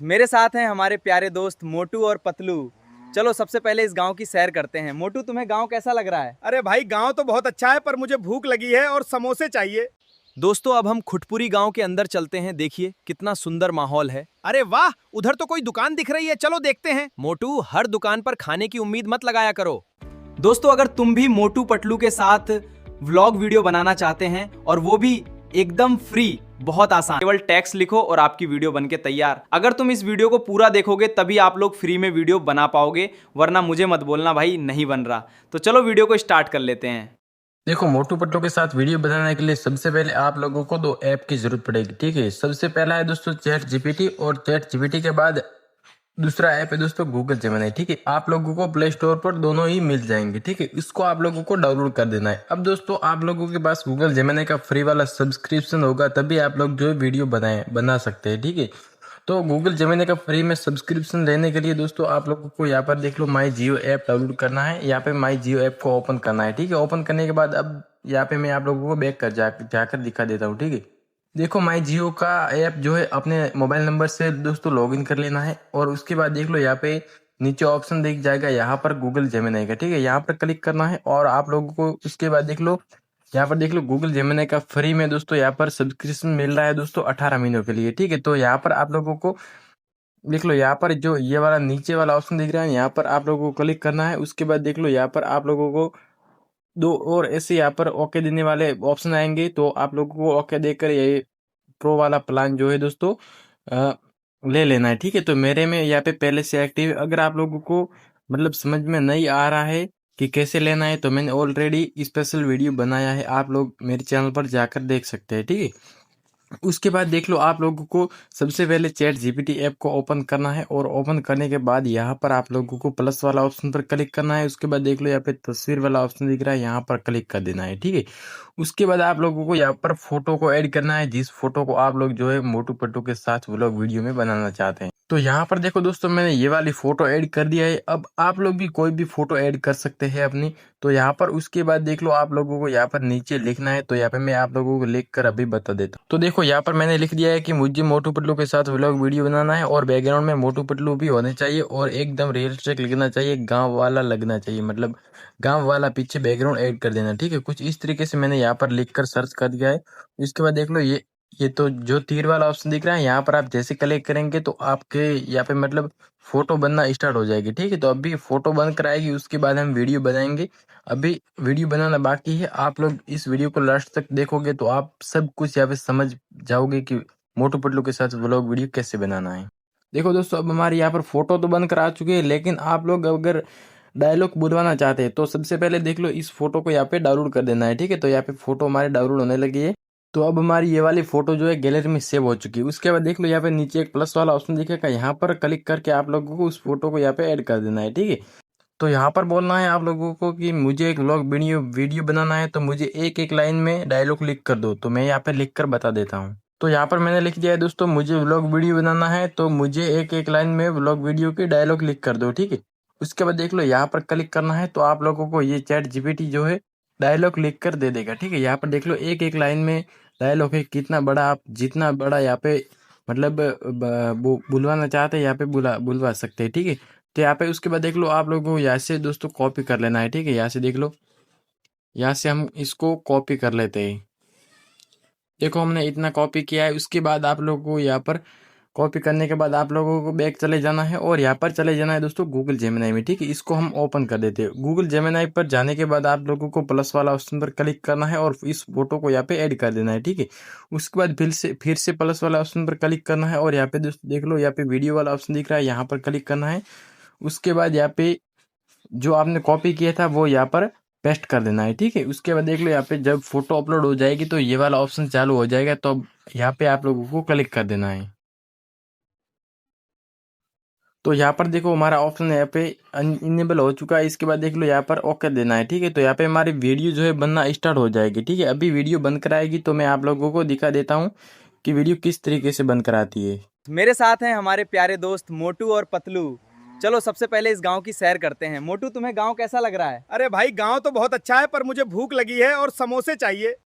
मेरे साथ हैं हमारे प्यारे दोस्त मोटू और पतलू। चलो सबसे पहले इस गांव की सैर करते हैं। मोटू, तुम्हें गांव कैसा लग रहा है? अरे भाई, गांव तो बहुत अच्छा है पर मुझे भूख लगी है और समोसे चाहिए। दोस्तों, अब हम खुटपुरी गांव के अंदर चलते हैं। देखिए कितना सुंदर माहौल है। अरे वाह, उधर तो कोई दुकान दिख रही है, चलो देखते हैं। मोटू, हर दुकान पर खाने की उम्मीद मत लगाया करो। दोस्तों, अगर तुम भी मोटू पतलू के साथ व्लॉग वीडियो बनाना चाहते हैं और वो भी एकदम फ्री, बहुत आसान, केवल टैक्स लिखो और आपकी वीडियो बनके तैयार। अगर तुम इस वीडियो को पूरा देखोगे तभी आप लोग फ्री में वीडियो बना पाओगे, वरना मुझे मत बोलना भाई नहीं बन रहा। तो चलो वीडियो को स्टार्ट कर लेते हैं। देखो, मोटू पतलू के साथ वीडियो बनाने के लिए सबसे पहले आप लोगों को दो ऐप की जरूरत पड़ेगी। ठीक है, सबसे पहला है दोस्तों चैट जीपीटी, और चैट जीपीटी के बाद दूसरा ऐप है दोस्तों गूगल जेमिनी। ठीक है, आप लोगों को प्ले स्टोर पर दोनों ही मिल जाएंगे। ठीक है, इसको आप लोगों को डाउनलोड कर देना है। अब दोस्तों, आप लोगों के पास गूगल जेमिनी का फ्री वाला सब्सक्रिप्शन होगा, तभी आप लोग जो है वीडियो बना सकते हैं। ठीक है, तो गूगल जेमिनी का फ्री में सब्सक्रिप्शन लेने के लिए दोस्तों आप लोगों को यहाँ पर देख लो माई जियो ऐप डाउनलोड करना है। यहाँ पे माई जियो ऐप को ओपन करना है। ठीक है, ओपन करने के बाद अब यहाँ पे मैं आप लोगों को बैक कर जाकर दिखा देता हूँ। ठीक है, देखो माई जियो का ऐप जो है अपने मोबाइल नंबर से दोस्तों लॉगिन कर लेना है, और उसके बाद देख लो यहाँ पे नीचे ऑप्शन दिख जाएगा, यहाँ पर गूगल जेमिनी का। ठीक है, यहाँ पर क्लिक करना है, और आप लोगों को उसके बाद देख लो यहाँ पर देख लो गूगल जेमिनी का फ्री में दोस्तों यहाँ पर सब्सक्रिप्शन मिल रहा है दोस्तों 18 महीनों के लिए। ठीक है, तो यहाँ पर आप लोगों को देख लो, यहाँ पर जो ये वाला नीचे वाला ऑप्शन दिख रहा है, यहाँ पर आप लोगों को क्लिक करना है। उसके बाद देख लो यहाँ पर आप लोगों को दो और ऐसे यहाँ पर ओके देने वाले ऑप्शन आएंगे, तो आप लोगों को ओके देकर ये प्रो वाला प्लान जो है दोस्तों अ, ले लेना है। ठीक है, तो मेरे में यहाँ पे पहले से एक्टिव है। अगर आप लोगों को मतलब समझ में नहीं आ रहा है कि कैसे लेना है, तो मैंने ऑलरेडी स्पेशल वीडियो बनाया है, आप लोग मेरे चैनल पर जाकर देख सकते हैं। ठीक है, उसके बाद देख लो आप लोगों को सबसे पहले चैट जीपीटी ऐप को ओपन करना है, और ओपन करने के बाद यहाँ पर आप लोगों को प्लस वाला ऑप्शन पर क्लिक करना है। उसके बाद देख लो यहाँ पे तस्वीर वाला ऑप्शन दिख रहा है, यहाँ पर क्लिक कर देना है। ठीक है, उसके बाद आप लोगों को यहाँ पर फोटो को ऐड करना है, जिस फोटो को आप लोग जो है मोटू पतलू के साथ व्लॉग वीडियो में बनाना चाहते हैं। तो यहाँ पर देखो दोस्तों, मैंने ये वाली फोटो ऐड कर दिया है। अब आप लोग भी कोई भी फोटो ऐड कर सकते हैं अपनी। तो यहाँ पर उसके बाद देख लो आप लोगों को यहाँ पर नीचे लिखना है, तो यहाँ पे मैं आप लोगों को लिख कर अभी बता देता हूँ। तो देखो यहाँ पर मैंने लिख दिया है कि मुझे मोटू पतलू के साथ व्लॉग वीडियो बनाना है, और बैकग्राउंड में मोटू पतलू भी होने चाहिए, और एकदम रियलिस्टिक लिखना चाहिए, गाँव वाला लगना चाहिए, मतलब गाँव वाला पीछे बैकग्राउंड ऐड कर देना। ठीक है, कुछ इस तरीके से मैंने यहाँ पर लिख कर सर्च कर दिया है। इसके बाद देख लो ये तो जो तीर वाला ऑप्शन दिख रहा है, यहाँ पर आप जैसे क्लिक करेंगे तो आपके यहाँ पे मतलब फोटो बनना स्टार्ट हो जाएगी। ठीक है, तो अभी फोटो बन कर आएगी, उसके बाद हम वीडियो बनाएंगे। अभी वीडियो बनाना बाकी है। आप लोग इस वीडियो को लास्ट तक देखोगे तो आप सब कुछ यहाँ पे समझ जाओगे कि मोटू पतलू के साथ व्लॉग वीडियो कैसे बनाना है। देखो दोस्तों, अब हमारे यहाँ पर फोटो तो बनकर आ चुकी है, लेकिन आप लोग अगर डायलॉग बुलवाना चाहते हैं तो सबसे पहले देख लो इस फोटो को यहाँ पे डाउनलोड कर देना है। ठीक है, तो यहाँ पे फोटो हमारे डाउनलोड होने लगी है। तो अब हमारी ये वाली फोटो जो है गैलरी में सेव हो चुकी है। उसके बाद देख लो यहाँ पे नीचे एक प्लस वाला ऑप्शन दिखेगा, यहाँ पर क्लिक करके आप लोगों को उस फोटो को यहाँ पे ऐड कर देना है। ठीक है, तो यहाँ पर बोलना है आप लोगों को कि मुझे एक व्लॉग वीडियो बनाना है, तो मुझे एक एक लाइन में डायलॉग लिख कर दो। तो मैं यहाँ पे लिख कर बता देता हूँ। तो यहाँ पर मैंने लिख दिया है दोस्तों, मुझे व्लॉग वीडियो बनाना है, तो मुझे एक एक लाइन में व्लॉग वीडियो की डायलॉग लिख कर दो। ठीक है, उसके बाद देख लो यहाँ पर क्लिक करना है, तो आप लोगों को ये चैट जीपीटी जो है डायलॉग लिख कर दे देगा। ठीक है, यहाँ पर देख लो एक एक लाइन में डायलॉग है, कितना बड़ा आप जितना बड़ा यहाँ पे मतलब बुलवाना चाहते हैं यहाँ पे बुलवा सकते हैं। ठीक है, तो यहाँ पे उसके बाद देख लो आप लोगों को यहाँ से दोस्तों कॉपी कर लेना है। ठीक है, यहाँ से देख लो, यहाँ से हम इसको कॉपी कर लेते हैं। देखो हमने इतना कॉपी किया है। उसके बाद आप लोगों को यहाँ पर कॉपी करने के बाद आप लोगों को बैक चले जाना है, और यहाँ पर चले जाना है दोस्तों गूगल जेमिनी में। ठीक है, इसको हम ओपन कर देते हैं। गूगल जेमिनी पर जाने के बाद आप लोगों को प्लस वाला ऑप्शन पर क्लिक करना है, और इस फोटो को यहाँ पे ऐड कर देना है। ठीक है, उसके बाद फिर से प्लस वाला ऑप्शन पर क्लिक करना है, और यहाँ पे दोस्तों देख लो यहाँ पे वीडियो वाला ऑप्शन दिख रहा है, यहाँ पर क्लिक करना है। उसके बाद यहाँ पे जो आपने कॉपी किया था वो यहाँ पर पेस्ट कर देना है। ठीक है, उसके बाद देख लो यहाँ पे जब फोटो अपलोड हो जाएगी तो ये वाला ऑप्शन चालू हो जाएगा, तो अब यहाँ पे आप लोगों को क्लिक कर देना है। तो यहाँ पर देखो हमारा ऑप्शन यहाँ पे इनेबल हो चुका है। इसके बाद देख लो यहाँ पर ओके देना है। ठीक है, तो यहाँ पे हमारी वीडियो जो है बनना स्टार्ट हो जाएगी। ठीक है, अभी वीडियो बनकर आएगी, तो मैं आप लोगों को दिखा देता हूँ कि वीडियो किस तरीके से बनकर आती है। मेरे साथ हैं हमारे प्यारे दोस्त मोटू और पतलू। चलो सबसे पहले इस गांव की सैर करते हैं। मोटू, तुम्हें गांव कैसा लग रहा है? अरे भाई, गांव तो बहुत अच्छा है पर मुझे भूख लगी है और समोसे चाहिए।